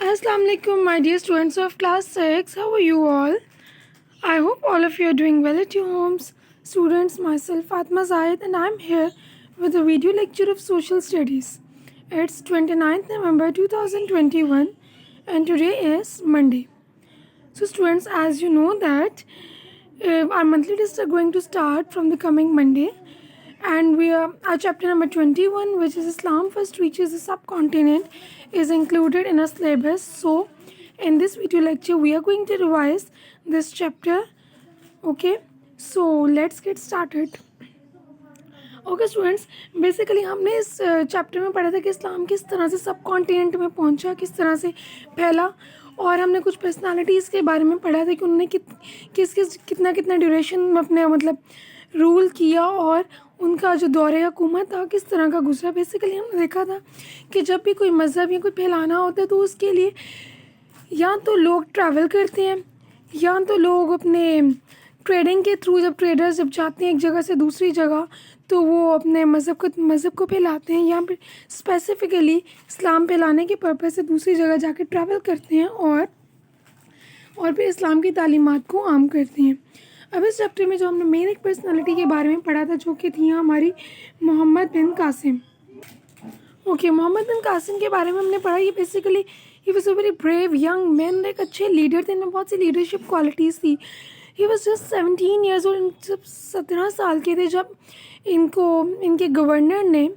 Assalamu alaikum, my dear students of class 6. How are you all? I hope all of you are doing well at your homes. Students, myself Fatma Zayed, and I'm here with a video lecture of social studies. It's 29th November 2021 and today is Monday. So students, as you know that our monthly tests are going to start from the coming Monday, and we are our chapter number 21, which is Islam first reaches the subcontinent, is included in our syllabus. So in this video lecture we are going to revise this chapter. Okay, so let's get started. Okay students, basically हमने इस chapter में पढ़ा था कि इस्लाम किस तरह से सब कॉन्टिनेंट में पहुंचा, किस तरह से फैला, और हमने कुछ पर्सनालिटीज़ के बारे में पढ़ा था कि उन्होंने कितना कितना ड्यूरेशन में अपने रूल किया और उनका जो दौरे हुकूमत था किस तरह का गुजरा. बेसिकली हमने देखा था कि जब भी कोई मज़हब या कोई फैलाना होता है तो उसके लिए या तो लोग ट्रैवल करते हैं या तो लोग अपने ट्रेडिंग के थ्रू, जब ट्रेडर्स जब जाते हैं एक जगह से दूसरी जगह तो वो अपने मज़हब को फैलाते हैं, या फिर स्पेसिफ़िकली इस्लाम फैलाने के पर्पज़ से दूसरी जगह जाके ट्रैवल करते हैं और फिर इस्लाम की तालीमात को आम करते हैं. अब इस चैप्टर में जो हमने मेन एक पर्सनालिटी के बारे में पढ़ा था जो कि थी हमारी मोहम्मद बिन कासिम. ओके, मोहम्मद बिन कासिम के बारे में हमने पढ़ा. ये basically he was a very brave young man, एक अच्छे लीडर थे, इनमें बहुत सी लीडरशिप क्वालिटीज़ थी. He was just 17 years old. जब 17 साल के थे जब इनके गवर्नर ने,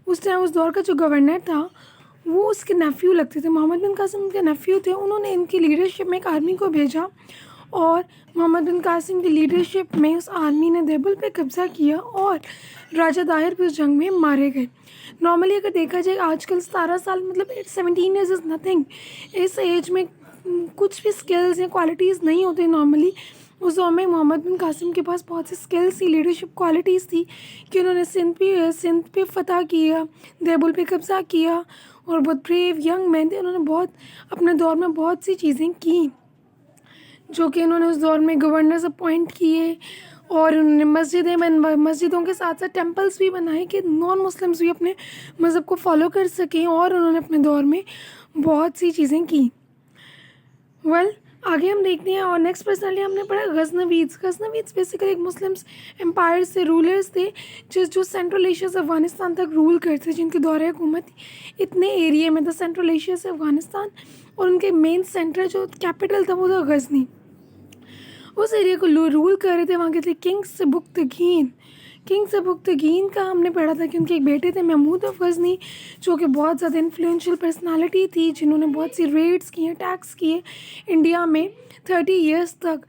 उस टाइम उस दौर का जो गवर्नर था वो उसके नेफ्यू लगते थे. मोहम्मद बिन कासिम उनके नेफ्यू थे. उन्होंने इनकी लीडरशिप में एक आर्मी को भेजा और मोहम्मद बिन कासिम की लीडरशिप में उस आर्मी ने देबुल पे कब्ज़ा किया और राजा दाहिर भी उस जंग में मारे गए. नॉर्मली अगर देखा जाए आजकल 17 साल मतलब 17 ईयर्स इज़ नथिंग. इस एज में कुछ भी स्किल्स या क्वालिटीज़ नहीं होती नॉर्मली. उस दौर में मोहम्मद बिन कासिम के पास बहुत सी स्किल्स थी, लीडरशिप क्वालिटीज़ थी कि उन्होंने सिंध पे फ़तह किया, देबुल पे कब्ज़ा किया और बहुत ब्रेव यंग मैन थे. उन्होंने बहुत अपने दौर में बहुत सी चीज़ें की जो कि उन्होंने उस दौर में गवर्नर्स अपॉइंट किए और उन्होंने मस्जिदों के साथ साथ टेम्पल्स भी बनाए कि नॉन मुस्लिम्स भी अपने मज़हब को फॉलो कर सकें, और उन्होंने अपने दौर में बहुत सी चीज़ें की. आगे हम देखते हैं. और नेक्स्ट पर्सनली हमने पढ़ा गज़नवीद्स. बेसिकली एक मुस्लिम्स एम्पायर से रूलर्स थे जो सेंट्रल एशिया से अफ़गानिस्तान तक रूल करते, जिनके दौरे हुकूमत इतने एरिया में था सेंट्रल एशिया से अफ़गानिस्तान, और उनके मेन सेंटर जो कैपिटल था वो था गज़नी. उस एरिया को रूल कर रहे थे वहाँ के थे किंग सबुक्तगीन का हमने पढ़ा था कि उनके एक बेटे थे महमूद ऑफ गज़नी, जो कि बहुत ज़्यादा इन्फ्लुएंशियल पर्सनालिटी थी, जिन्होंने बहुत सी रेड्स किए, अटैक्स किए इंडिया में 30 ईयर्स तक.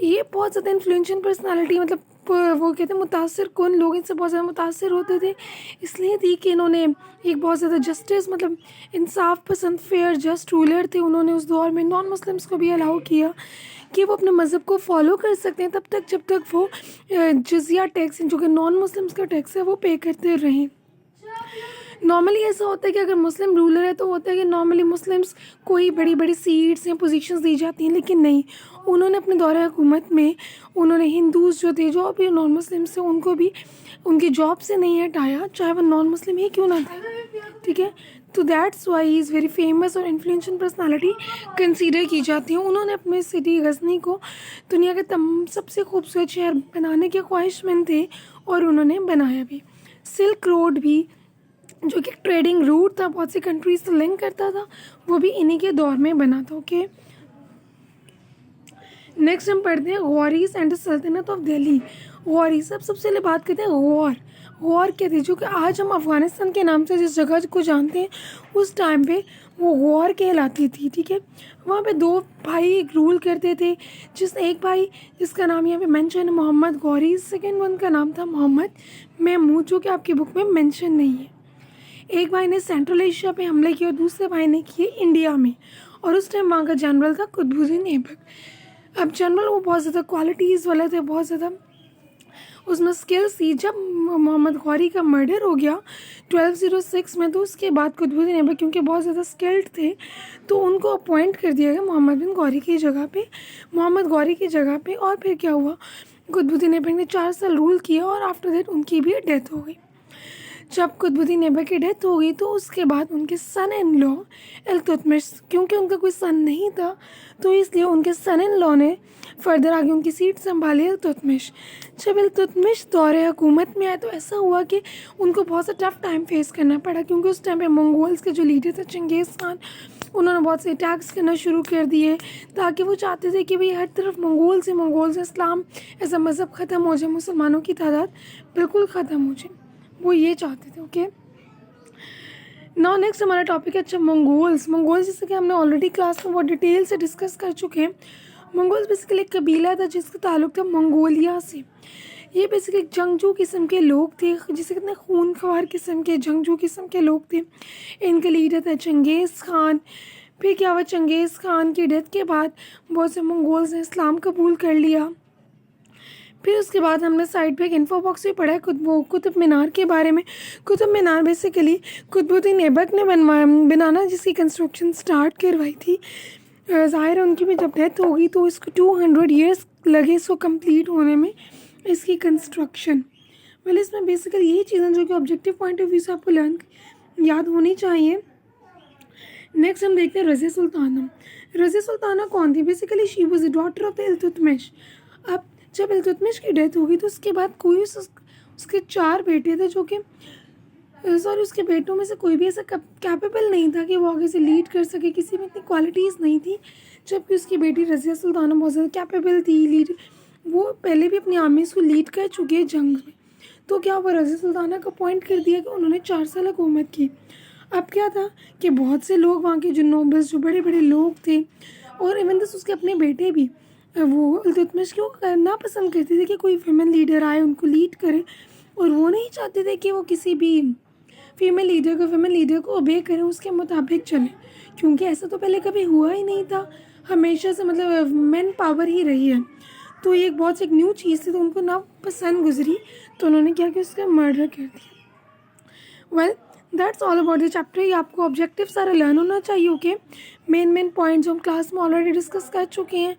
ये बहुत ज़्यादा इन्फ्लुएंशियल पर्सनालिटी, मतलब वो कहते हैं मुतासिर कौन लोग इनसे बहुत ज़्यादा मुतासिर होते थे, इसलिए थी कि इन्होंने एक बहुत ज़्यादा जस्टिस मतलब इंसाफ पसंद फेयर जस्ट रूलर थे. उन्होंने उस दौर में नॉन मुस्लिम्स को भी अलाउ किया कि वो अपने मज़हब को फॉलो कर सकते हैं तब तक जब तक वो जिजिया टैक्स, जो कि नॉन मुस्लिम्स का टैक्स है, वो पे करते रहें. नॉर्मली ऐसा होता है कि अगर मुस्लिम रूलर है तो होता है कि नॉर्मली मुस्लिम्स को ही बड़ी बड़ी सीट्स या पोजीशंस दी जाती हैं, लेकिन नहीं, उन्होंने अपने दौरे हुकूमत में उन्होंने हिंदूज़ जो थे, जो भी नॉन मुस्लिम्स थे, उनको भी उनकी जॉब से नहीं हटाया, चाहे वो नॉन मुस्लिम ही क्यों ना थे. ठीक है, तो that's why he is very famous और इन्फ्लुएंशियल पर्सनालिटी कंसीडर की जाती है. उन्होंने अपने सिटी गज़नी को दुनिया के सबसे खूबसूरत शहर बनाने के ख्वाहिशमंद थे और उन्होंने बनाया भी. सिल्क रोड भी, जो कि ट्रेडिंग रूट था, बहुत सी कंट्रीज से लिंक करता था, वो भी इन्हीं के दौर में बना था. ओके, नेक्स्ट हम पढ़ते हैं गौरीज एंड द सल्तनत ऑफ दिल्ली. गौरी सबसे पहले बात करते हैं गौर क्या थी, जो कि आज हम अफ़गानिस्तान के नाम से जिस जगह को जानते हैं उस टाइम पे वो गौर कहलाती थी. ठीक है, वहाँ पे 2 भाई रूल करते थे, एक भाई जिसका नाम यहाँ पे मेंशन है मोहम्मद गौरी, सेकेंड वन का नाम था मोहम्मद महमूद, जो कि आपकी बुक में मेंशन नहीं है. एक भाई ने सेंट्रल एशिया पे हमले किए और दूसरे भाई ने किए इंडिया में, और उस टाइम वहाँ का जनरल था कुतुबुद्दीन ऐबक. अब जनरल वो बहुत ज़्यादा क्वालिटीज़ वाले थे, बहुत ज़्यादा उसमें स्किल्स थी. जब मोहम्मद गौरी का मर्डर हो गया 1206 में, तो उसके बाद कुतुबुद्दीन ऐबक क्योंकि बहुत ज़्यादा स्किल्ड थे तो उनको अपॉइंट कर दिया गया मोहम्मद गौरी की जगह पे. और फिर क्या हुआ, कुतुबुद्दीन ऐबक ने 4 साल रूल किया और आफ्टर दैट उनकी भी डेथ हो गई. जब कुतुबुद्दीन ऐबक की डेथ हो गई तो उसके बाद उनके सन इन लॉ इल्तुतमिश, क्योंकि उनका कोई सन नहीं था तो इसलिए उनके सन इन लॉ ने फर्दर आगे उनकी सीट संभाली इल्तुतमिश। जब इल्तुतमिश दौरे हुकूमत में आए तो ऐसा हुआ कि उनको बहुत सा टफ टाइम फेस करना पड़ा, क्योंकि उस टाइम पे मंगोल्स के जो लीडर थे चंगेज़ खान, उन्होंने बहुत से अटैक्स करना शुरू कर दिए, ताकि वो चाहते थे कि भाई हर तरफ मंगोल से इस्लाम ऐसा मज़हब ख़त्म हो जाए, मुसलमानों की तादाद बिल्कुल ख़त्म हो जाए, वो ये चाहते थे। ओके, नाउ नेक्स्ट हमारा टॉपिक है अच्छा मंगोल्स। जैसे कि हमने ऑलरेडी क्लास में बहुत डिटेल से डिस्कस कर चुके हैं। मंगोल्स बेसिकली एक कबीला था जिसका ताल्लुक था मंगोलिया से। ये बेसिकली जंगजू किस्म के लोग थे, जिसे कितने खूनख्वार किस्म के जंगजू किस्म के लोग थे। इनका लीडर था चंगेज़ खान। फिर क्या हुआ, चंगेज़ खान की डेथ के बाद बहुत से मंगोल्स ने इस्लाम कबूल कर लिया। फिर उसके बाद हमने साइड पे एक इन्फो बॉक्स भी पढ़ा है कुतुब मीनार के बारे में। कुतुब मीनार बेसिकली कुतुबुद्दीन ऐबक ने बनाना जिसकी कंस्ट्रक्शन स्टार्ट करवाई थी। ज़ाहिर है उनकी भी जब डेथ होगी तो इसको 200 ईयर्स लगे इसको कंप्लीट होने में, इसकी कंस्ट्रक्शन। वेल इसमें बेसिकली यही चीज़ें जो कि ऑब्जेक्टिव पॉइंट ऑफ व्यू से आपको याद होनी चाहिए। नेक्स्ट हम देखते हैं रज़िया सुल्ताना। रज़िया सुल्ताना कौन थी? Basically she was the daughter of the Iltutmish. अब जब इल्तुतमिश की डेथ होगी तो उसके बाद कोई उसके 4 बेटे थे जो कि उसके बेटों में से कोई भी ऐसा कैपेबल नहीं था कि वो आगे से लीड कर सके, किसी में इतनी क्वालिटीज़ नहीं थी। जबकि उसकी बेटी रज़िया सुल्ताना बहुत ज़्यादा कैपेबल थी, लीड, वो पहले भी अपनी आर्मीज़ को लीड कर चुकी है जंग में। तो क्या हुआ, रज़िया सुल्ताना को अपॉइंट कर दिया कि उन्होंने 4 साल हुकूमत की। अब क्या था कि बहुत से लोग वहाँ के जो नोबल्स, जो बड़े बड़े लोग थे, और इवन दस उसके अपने बेटे भी, वो इल्तुतमिश को करना पसंद करते थे कि कोई फीमेल लीडर आए उनको लीड करे, और वो नहीं चाहते थे कि वो किसी भी फीमेल लीडर को ओबे करें, उसके मुताबिक चलें, क्योंकि ऐसा तो पहले कभी हुआ ही नहीं था। हमेशा से मतलब मैन पावर ही रही है, तो ये बहुत एक न्यू चीज़ थी, तो उनको ना पसंद गुजरी, तो उन्होंने क्या कि उसका मर्डर कर दिया। Well that's all about the chapter. ये आपको ऑब्जेक्टिव सारा लर्न होना चाहिए। ओके, मेन पॉइंट्स जो हम क्लास में ऑलरेडी डिस्कस कर चुके हैं,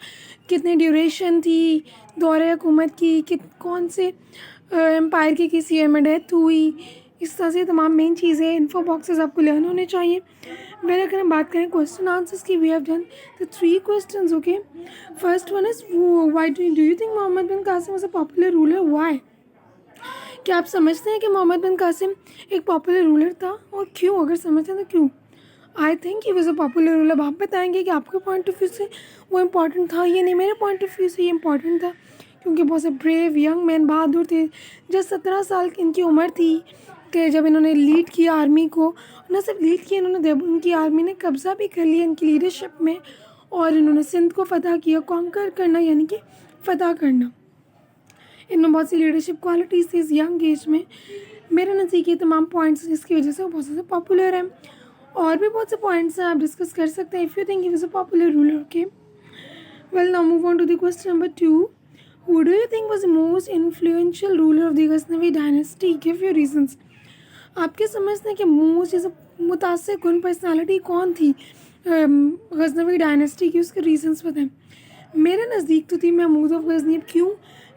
कितनी ड्यूरेशन थी दौरे हुकूमत की, कौन से एम्पायर की किस ईयर में डेथ हुई, इस तरह से तमाम मेन चीज़ें, इन्फो बॉक्सेस आपको लर्न होने चाहिए। वेल अगर हम बात करें क्वेश्चन आंसर्स की, we have done the 3 questions. Okay, first one is why do you think Mohammad bin Qasim was a popular ruler? Why? क्या आप समझते हैं कि मोहम्मद बिन कासिम एक पॉपुलर रूलर था, और क्यों? अगर समझते हैं तो क्यों? I think he was a popular ruler. अब आप बताएंगे कि आपके पॉइंट ऑफ व्यू से वो इम्पॉर्टेंट था, ये नहीं मेरे पॉइंट ऑफ व्यू से ये इम्पॉर्टेंट था, क्योंकि बहुत से ब्रेव यंग मैन बहादुर थे। जब 17 साल की इनकी उम्र थी कि जब इन्होंने लीड किया आर्मी को, न सिर्फ लीड किया इन्होंने, उनकी आर्मी ने कब्ज़ा भी कर लिया इनकी लीडरशिप में, और इन्होंने सिंध को फ़तह किया, कॉन्कर करना यानी कि फ़तह करना। इनमें बहुत सी लीडरशिप क्वालिटीज़ थी इस यंग एज में। मेरे नज़दीक ये तमाम पॉइंट्स जिसकी वजह से वो बहुत ज़्यादा पॉपुलर हैं। और भी बहुत से पॉइंट्स हैं, आप डिस्कस कर सकते हैं if you think he was a popular ruler. Okay, well now move on to the question number 2। Who do you think was the most influential ruler of the Ghaznavi dynasty? Give your reasons. आपके समझते हैं कि most जैसे मुतासिर कुन personality कौन थी Ghaznavi dynasty की? उसके रीजंस बताएं। मेरे नज़दीक तो थी महमूद ऑफ गज़नी। अब क्यों?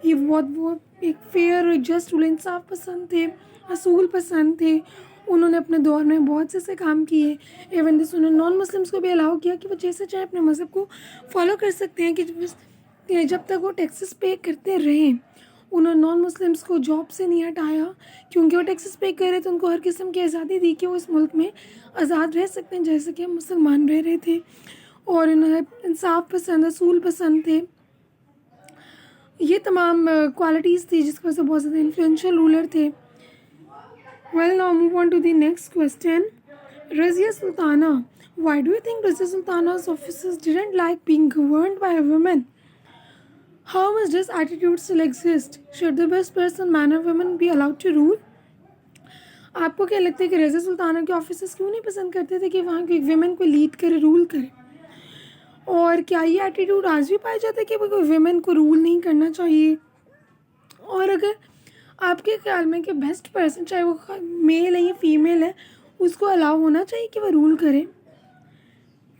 ये वो एक फेयर और जस्ट रूल, इंसाफ पसंद थे, असूल पसंद थे। उन्होंने अपने दौर में बहुत से काम किए। इवन दिस उन्होंने नॉन मुस्लिम्स को भी अलाउ किया कि वो जैसे चाहे अपने मज़हब को फॉलो कर सकते हैं, कि जब तक वो टैक्सेस पे करते रहें। उन्होंने नॉन मुस्लिम्स को जॉब से नहीं हटाया, क्योंकि वो टैक्सेस पे कर रहे थे, उनको हर किस्म की आज़ादी दी कि वो इस मुल्क में आज़ाद रह सकते हैं जैसे कि हम मुसलमान रह रहे थे। और इन्हें इंसाफ पसंद, असूल पसंद थे। ये तमाम क्वालिटीज़ थी जिसकी वजह से बहुत ज़्यादा इन्फ्लुएंशियल रूलर थे। Well now move on to the next question. Razia Sultana, why do you think Razia Sultana's officers didn't like being governed by a woman? How much does attitude still exist? Should the best person, man or woman, be allowed to rule? आपको क्या लगता है कि रज़िया सुल्ताना के officers क्यों नहीं पसंद करते थे कि वहाँ की वीमेन को लीड करे, रूल करे? और क्या ये एटीट्यूड आज भी पाया जाता है कि कोई वीमेन को रूल नहीं करना चाहिए? और अगर आपके ख्याल में कि बेस्ट पर्सन, चाहे वो मेल है या फीमेल है, उसको अलाउ होना चाहिए कि वह रूल करे?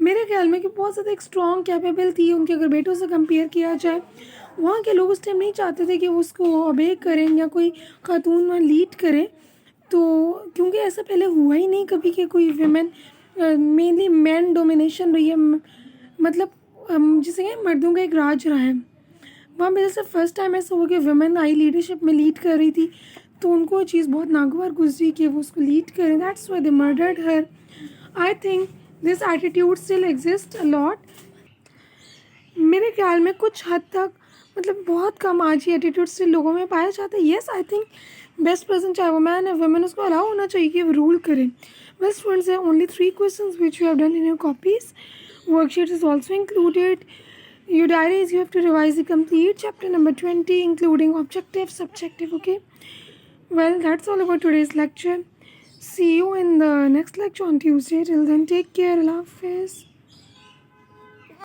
मेरे ख्याल में कि बहुत ज़्यादा एक स्ट्रॉन्ग कैपेबल थी उनके, अगर बेटों से कंपेयर किया जाए। वहाँ के लोग उस टाइम नहीं चाहते थे कि वो उसको ओबे करें या कोई खातून वहाँ लीड करे। तो क्योंकि ऐसा पहले हुआ ही नहीं कभी कि कोई विमेन, मेनली मैन डोमिनेशन रही है, मतलब जिसे कहें मर्दों का एक राज रहा है। वहाँ पे जैसे फर्स्ट टाइम ऐसा हुआ कि वुमेन आई लीडरशिप में लीड कर रही थी, तो उनको ये चीज़ बहुत नागवार गुजरी कि वो उसको लीड करें, that's why they murdered her. I think this attitude still exist a lot. मेरे ख्याल में कुछ हद तक, मतलब बहुत कम आज ये एटीट्यूड स्टिल लोगों में पाया जाता है। Yes, I think best person चाहे वो मैन है वुमेन, उसको अलाउ होना चाहिए कि वो रूल करें। Well students, there are only 3 questions which you have done in your copies. Worksheets is also included. Your diaries, you have to revise the complete chapter number 20, including objective, subjective, okay? Well, that's all about today's lecture. See you in the next lecture on Tuesday. Till then, take care. Allah Hafiz.